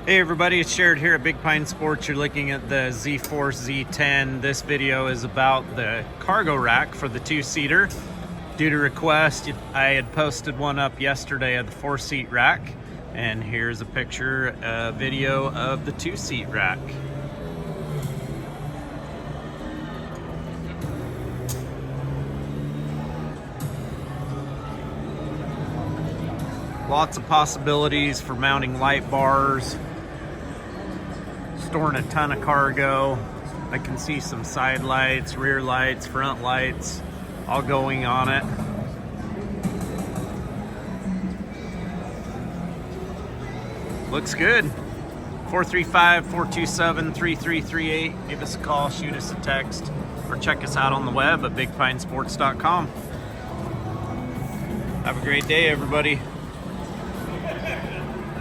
Hey everybody, it's Jared here at Big Pine Sports. You're looking at the Z10. This video is about the cargo rack for the two-seater. Due to request, I had posted one up yesterday of the four-seat rack, and here's a picture, a video of the two-seat rack. Lots of possibilities for mounting light bars, storing a ton of cargo. I can see some side lights, rear lights, front lights, all going on it. Looks good. 435-427-3338. Give us a call, shoot us a text, or check us out on the web at bigpinesports.com. Have a great day, everybody.